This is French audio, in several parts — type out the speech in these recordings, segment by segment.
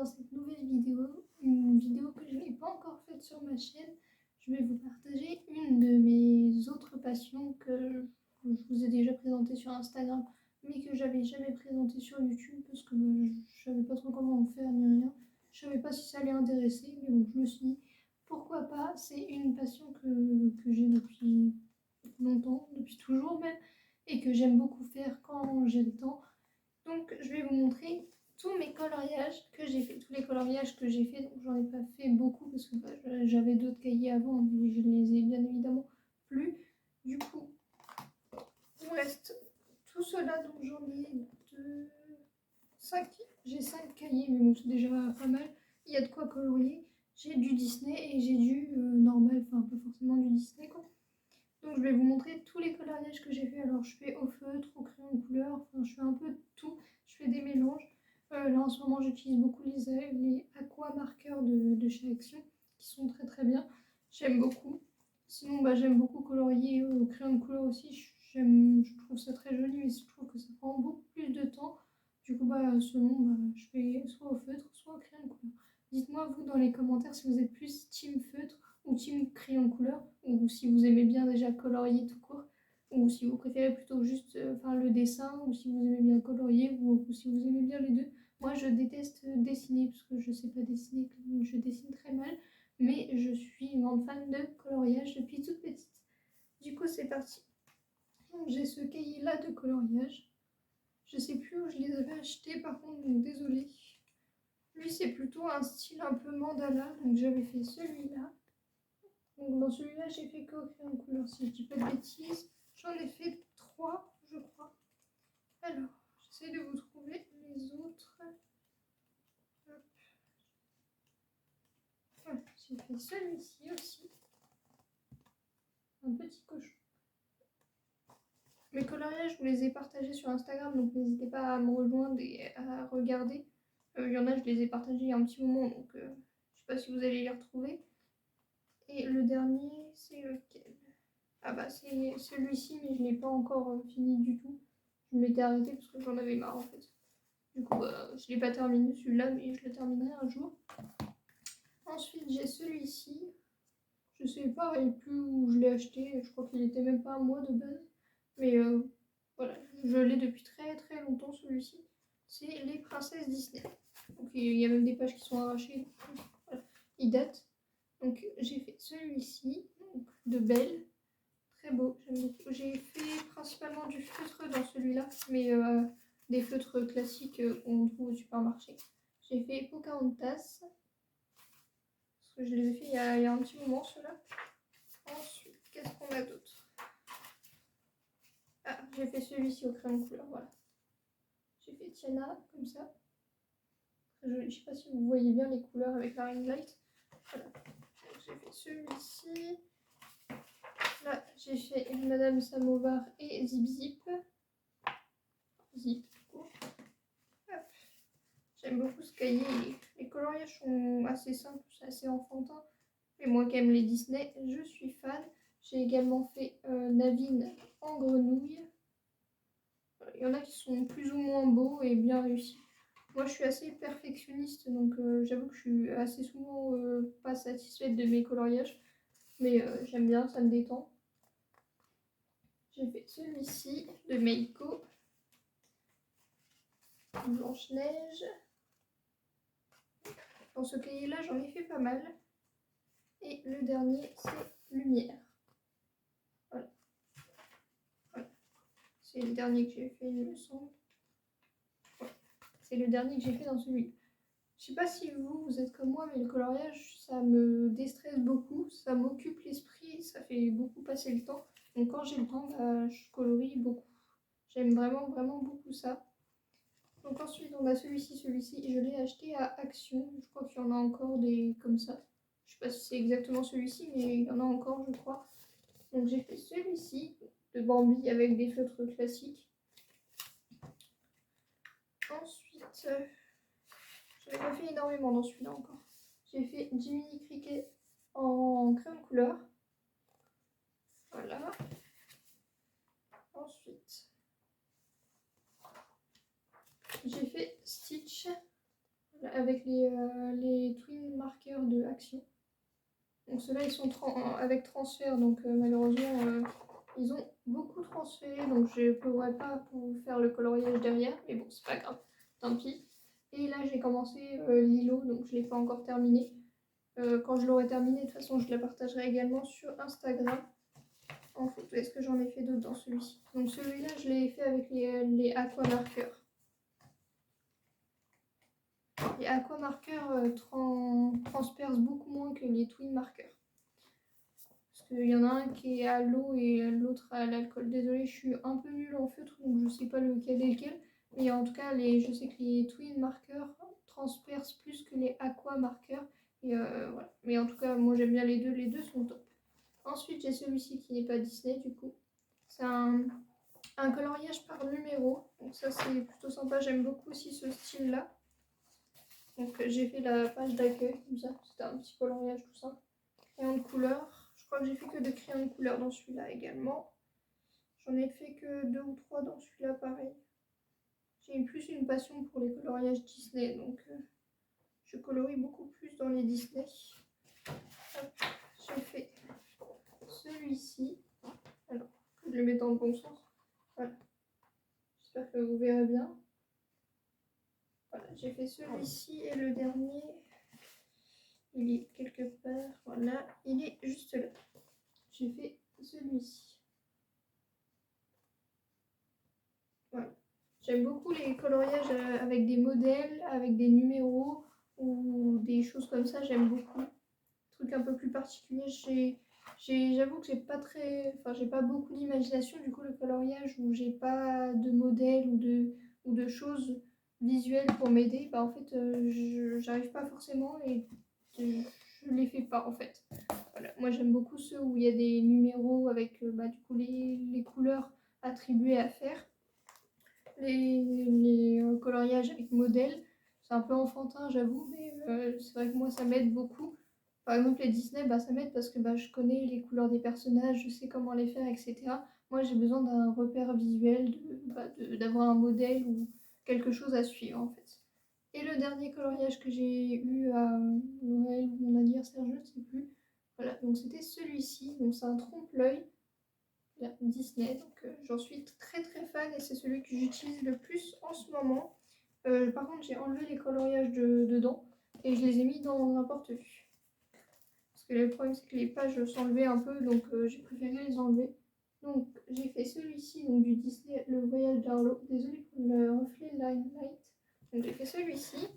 dans cette nouvelle vidéo, une vidéo que je n'ai pas encore faite sur ma chaîne. Je vais vous partager une de mes autres passions que je vous ai déjà présentée sur Instagram, mais que j'avais jamais présentée sur YouTube parce que je savais pas trop comment en faire ni rien. Je savais pas si ça allait intéresser, mais bon, je me suis dit pourquoi pas. C'est une passion que j'ai depuis longtemps, depuis toujours même, et que j'aime beaucoup faire quand j'ai le temps. Donc je vais vous montrer tous mes coloriages que j'ai fait, tous les coloriages que j'ai fait. Donc j'en ai pas fait beaucoup parce que j'avais d'autres cahiers avant, mais je les ai bien évidemment plus. Du coup, il me reste tout cela, donc j'en ai 5. J'ai 5 cahiers, mais bon, c'est déjà pas mal. Il y a de quoi colorier. J'ai du Disney et j'ai du normal, enfin pas forcément du Disney quoi. Donc je vais vous montrer tous les coloriages que j'ai fait. Alors je fais au feutre, au crayon de couleur, enfin je fais un peu de tout. Je fais des mélanges. Là en ce moment j'utilise beaucoup les aqua marqueurs de chez Action qui sont très très bien. J'aime beaucoup. Sinon j'aime beaucoup colorier au crayon de couleur aussi. Je trouve ça très joli, mais je trouve que ça prend beaucoup plus de temps. Du coup selon je fais soit au feutre, soit au crayon de couleur. Dites-moi vous dans les commentaires si vous êtes plus team feutre ou team crayon de couleur, ou si vous aimez bien déjà colorier tout court, ou si vous préférez plutôt juste le dessin, ou si vous aimez bien colorier, ou si vous aimez bien les deux. Moi je déteste dessiner parce que je sais pas dessiner, je dessine très mal, mais je suis une grande fan de coloriage depuis toute petite. Du coup c'est parti. J'ai ce cahier là de coloriage. Je sais plus où je les avais achetés par contre, donc désolée. Lui c'est plutôt un style un peu mandala, donc j'avais fait celui-là. Donc dans celui-là, j'ai fait qu'au crayon de couleur, si je dis pas de bêtises. J'en ai fait 3, je crois. Alors, j'essaie de vous trouver les autres. Hop. Voilà, j'ai fait celui-ci aussi. Un petit cochon. Mes coloriages, je vous les ai partagés sur Instagram, donc n'hésitez pas à me rejoindre et à regarder. Il y en a, je les ai partagés il y a un petit moment, donc je sais pas si vous allez les retrouver. Et le dernier, c'est lequel? Ah bah c'est celui-ci, mais je n'ai pas encore fini du tout. Je m'étais arrêtée parce que j'en avais marre en fait. Du coup, je ne l'ai pas terminé celui-là, mais je le terminerai un jour. Ensuite, j'ai celui-ci. Je sais pas plus où je l'ai acheté. Je crois qu'il était même pas à moi de base. Mais voilà, je l'ai depuis très très longtemps celui-ci. C'est les princesses Disney. Donc il y a même des pages qui sont arrachées. Voilà. Il date. Donc j'ai fait celui-ci, de Belle. Très beau, j'aime beaucoup. J'ai fait principalement du feutre dans celui-là, mais des feutres classiques qu'on trouve au supermarché. J'ai fait Pocahontas, parce que je les ai fait il y a un petit moment, ceux-là. Ensuite, qu'est-ce qu'on a d'autre? Ah, j'ai fait celui-ci au crayon de couleur, voilà. J'ai fait Tiana, comme ça. Très joli. Je sais pas si vous voyez bien les couleurs avec la ring light. Voilà. J'ai fait celui-ci. Là, j'ai fait Madame Samovar et Zip Zip. Zip, du coup. J'aime beaucoup ce cahier. Les coloriages sont assez simples, c'est assez enfantin. Mais moi qui aime les Disney, je suis fan. J'ai également fait Navine en grenouille. Il y en a qui sont plus ou moins beaux et bien réussis. Moi je suis assez perfectionniste, donc j'avoue que je suis assez souvent pas satisfaite de mes coloriages. Mais j'aime bien, ça me détend. J'ai fait celui-ci de Meiko. Blanche-Neige. Dans ce cahier-là, j'en ai fait pas mal. Et le dernier, c'est Lumière. Voilà. Voilà. C'est le dernier que j'ai fait, il me semble. Ouais. C'est le dernier que j'ai fait dans celui-là. Je sais pas si vous êtes comme moi, mais le coloriage, ça me déstresse beaucoup. Ça m'occupe l'esprit, ça fait beaucoup passer le temps. Donc quand j'ai le temps, je colorie beaucoup. J'aime vraiment, vraiment beaucoup ça. Donc ensuite, on a celui-ci. Je l'ai acheté à Action. Je crois qu'il y en a encore des comme ça. Je sais pas si c'est exactement celui-ci, mais il y en a encore, je crois. Donc j'ai fait celui-ci de Bambi avec des feutres classiques. Ensuite, je n'ai pas fait énormément dans celui-là encore. J'ai fait Jiminy Cricket en crayon de couleur. Voilà. Ensuite, j'ai fait Stitch. avec les twin marqueurs de Action. Donc ceux-là, ils sont avec transfert, donc malheureusement, ils ont beaucoup transféré, donc je ne pourrais pas vous faire le coloriage derrière, mais bon, c'est pas grave, tant pis. Et là, j'ai commencé Lilo, donc je ne l'ai pas encore terminé. Quand je l'aurai terminé, de toute façon, je la partagerai également sur Instagram en photo. Est-ce que j'en ai fait d'autres dans celui-ci? Donc celui-là, je l'ai fait avec les aqua marqueurs. Les aqua marqueurs transpercent beaucoup moins que les twin marqueurs. Parce qu'il y en a un qui est à l'eau et l'autre à l'alcool. Désolée, je suis un peu nulle en feutre, donc je ne sais pas lequel est lequel. Mais en tout cas, je sais que les twin marqueurs transpercent plus que les aqua marqueurs. Et voilà. Mais en tout cas, moi j'aime bien les deux sont top. Ensuite, j'ai celui-ci qui n'est pas Disney du coup. C'est un coloriage par numéro. Donc ça, c'est plutôt sympa. J'aime beaucoup aussi ce style-là. Donc j'ai fait la page d'accueil comme ça. C'était un petit coloriage tout simple. Crayon de couleur. Je crois que j'ai fait que 2 crayons de couleur dans celui-là également. J'en ai fait que 2 ou 3 dans celui-là pareil. J'ai plus une passion pour les coloriages Disney. Donc je colorie beaucoup plus dans les Disney. J'ai fait celui-ci. Alors, que je le mette dans le bon sens. Voilà. J'espère que vous verrez bien. Voilà, j'ai fait celui-ci et le dernier, il est quelque part. Voilà, il est juste là. J'ai fait celui-ci. Voilà. J'aime beaucoup les coloriages avec des modèles, avec des numéros ou des choses comme ça. J'aime beaucoup. Truc un peu plus particulier. J'avoue que j'ai pas beaucoup d'imagination. Du coup, le coloriage où j'ai pas de modèle ou de choses visuelles pour m'aider, bah en fait, j'arrive pas forcément et je les fais pas en fait. Voilà. Moi, j'aime beaucoup ceux où il y a des numéros avec du coup les couleurs attribuées à faire. Les coloriages avec modèle, c'est un peu enfantin, j'avoue, mais c'est vrai que moi, ça m'aide beaucoup. Par exemple, les Disney, ça m'aide parce que je connais les couleurs des personnages, je sais comment les faire, etc. Moi, j'ai besoin d'un repère visuel, d'avoir un modèle ou quelque chose à suivre, en fait. Et le dernier coloriage que j'ai eu à Noël ou mon anniversaire, je ne sais plus. Voilà, donc c'était celui-ci. Donc c'est un trompe-l'œil Disney. Donc j'en suis très très fan et c'est celui que j'utilise le plus en ce moment. Par contre, j'ai enlevé les coloriages dedans et je les ai mis dans un porte-vue. Parce que le problème, c'est que les pages s'enlevaient un peu, donc j'ai préféré les enlever. Donc j'ai fait celui-ci, donc du Disney, le voyage d'Arlo. Désolée pour le reflet Line Light. Donc j'ai fait celui-ci.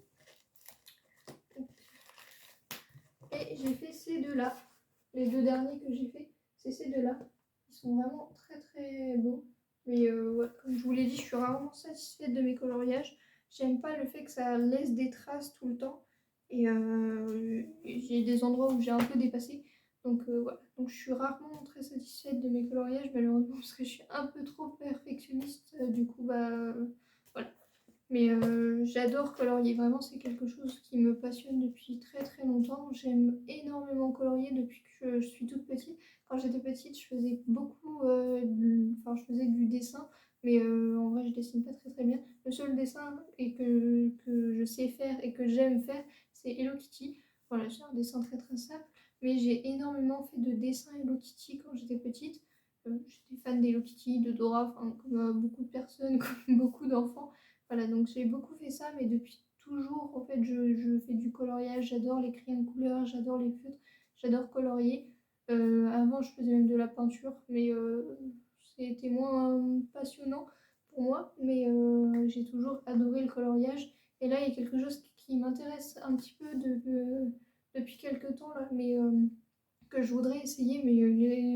Et j'ai fait ces deux-là. Les deux derniers que j'ai fait, c'est ces deux-là. Ils sont vraiment très très beaux. Mais ouais, comme je vous l'ai dit, je suis rarement satisfaite de mes coloriages. J'aime pas le fait que ça laisse des traces tout le temps. Et j'ai des endroits où j'ai un peu dépassé. Donc voilà. Donc je suis rarement très satisfaite de mes coloriages, malheureusement, parce que je suis un peu trop perfectionniste. Du coup, voilà. Mais j'adore colorier, vraiment c'est quelque chose qui me passionne depuis très très longtemps. J'aime énormément colorier depuis que je suis toute petite. Quand j'étais petite, je faisais beaucoup, je faisais du dessin, mais en vrai je dessine pas très très bien. Le seul dessin que je sais faire et que j'aime faire, c'est Hello Kitty. Voilà, j'ai un dessin très très simple, mais j'ai énormément fait de dessins Hello Kitty quand j'étais petite. J'étais fan d'Hello Kitty, de Dora, comme beaucoup de personnes, comme beaucoup d'enfants. Voilà, donc j'ai beaucoup fait ça, mais depuis toujours, en fait, je fais du coloriage. J'adore les crayons de couleur, j'adore les feutres, j'adore colorier. Avant, je faisais même de la peinture, mais c'était moins passionnant pour moi. Mais j'ai toujours adoré le coloriage. Et là, il y a quelque chose qui m'intéresse un petit peu depuis quelques temps, là, mais que je voudrais essayer. Mais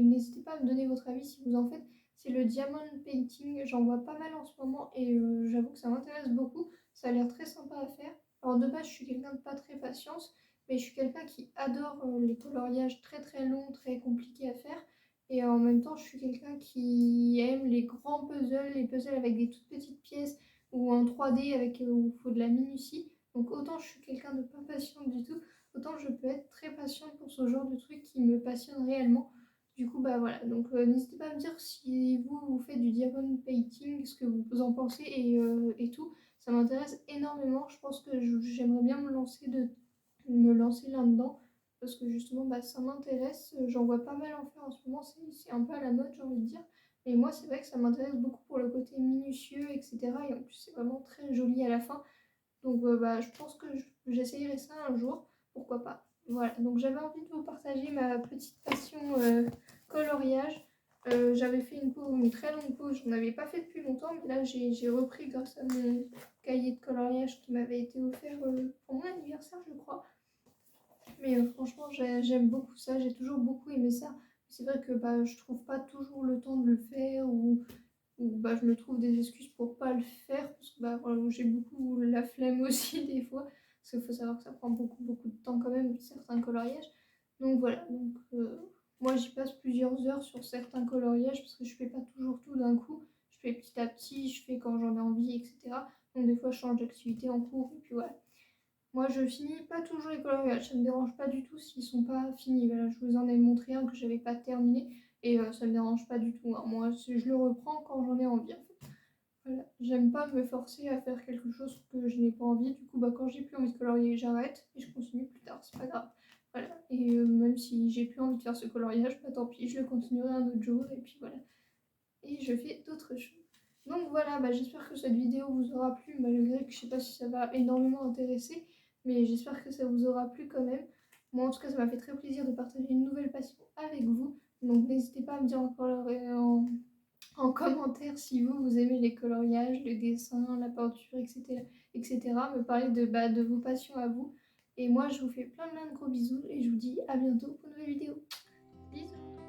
n'hésitez pas à me donner votre avis si vous en faites. C'est le diamond painting, j'en vois pas mal en ce moment et j'avoue que ça m'intéresse beaucoup. Ça a l'air très sympa à faire. Alors de base, je suis quelqu'un de pas très patience, mais je suis quelqu'un qui adore les coloriages très très longs, très compliqués à faire. Et en même temps, je suis quelqu'un qui aime les grands puzzles, les puzzles avec des toutes petites pièces ou en 3D où il faut de la minutie. Donc autant je suis quelqu'un de pas patiente du tout, autant je peux être très patiente pour ce genre de truc qui me passionne réellement. Du coup, voilà. Donc, n'hésitez pas à me dire si vous faites du diamond painting, ce que vous en pensez et tout. ça m'intéresse énormément. Je pense que j'aimerais bien me lancer là-dedans parce que justement ça m'intéresse. J'en vois pas mal en faire en ce moment, c'est un peu à la mode, j'ai envie de dire. Mais moi, c'est vrai que ça m'intéresse beaucoup pour le côté minutieux, etc. Et en plus, c'est vraiment très joli à la fin. Donc je pense que j'essayerai ça un jour, pourquoi pas. Voilà, donc j'avais envie de vous partager ma petite passion coloriage. J'avais fait une très longue pause, je n'en avais pas fait depuis longtemps, mais là j'ai repris grâce à mon cahier de coloriage qui m'avait été offert pour mon anniversaire, je crois. Mais franchement, j'aime beaucoup ça, j'ai toujours beaucoup aimé ça. C'est vrai que je trouve pas toujours le temps de le faire ou je me trouve des excuses pour pas le faire parce que voilà, j'ai beaucoup la flemme aussi des fois parce qu'il faut savoir que ça prend beaucoup de temps quand même certains coloriages. Donc voilà, moi j'y passe plusieurs heures sur certains coloriages parce que je fais pas toujours tout d'un coup, je fais petit à petit, je fais quand j'en ai envie, etc. Donc des fois je change d'activité en cours et puis voilà. Moi, je finis pas toujours les coloriages, ça me dérange pas du tout s'ils sont pas finis. Voilà, je vous en ai montré un que j'avais pas terminé et ça me dérange pas du tout, hein. Moi, je le reprends quand j'en ai envie en fait. Voilà. J'aime pas me forcer à faire quelque chose que je n'ai pas envie. Du coup, quand j'ai plus envie de colorier, j'arrête et je continue plus tard, c'est pas grave. Voilà. Et même si j'ai plus envie de faire ce coloriage, tant pis, je le continuerai un autre jour et puis voilà. Et je fais d'autres choses. Donc voilà, j'espère que cette vidéo vous aura plu, malgré que je sais pas si ça va énormément intéresser, mais j'espère que ça vous aura plu quand même. Moi en tout cas, ça m'a fait très plaisir de partager une nouvelle passion avec vous. Donc n'hésitez pas à me dire en commentaire si vous aimez les coloriages, les dessins, la peinture, etc. etc. Me parler de vos passions à vous. Et moi, je vous fais plein de gros bisous et je vous dis à bientôt pour une nouvelle vidéo. Bisous!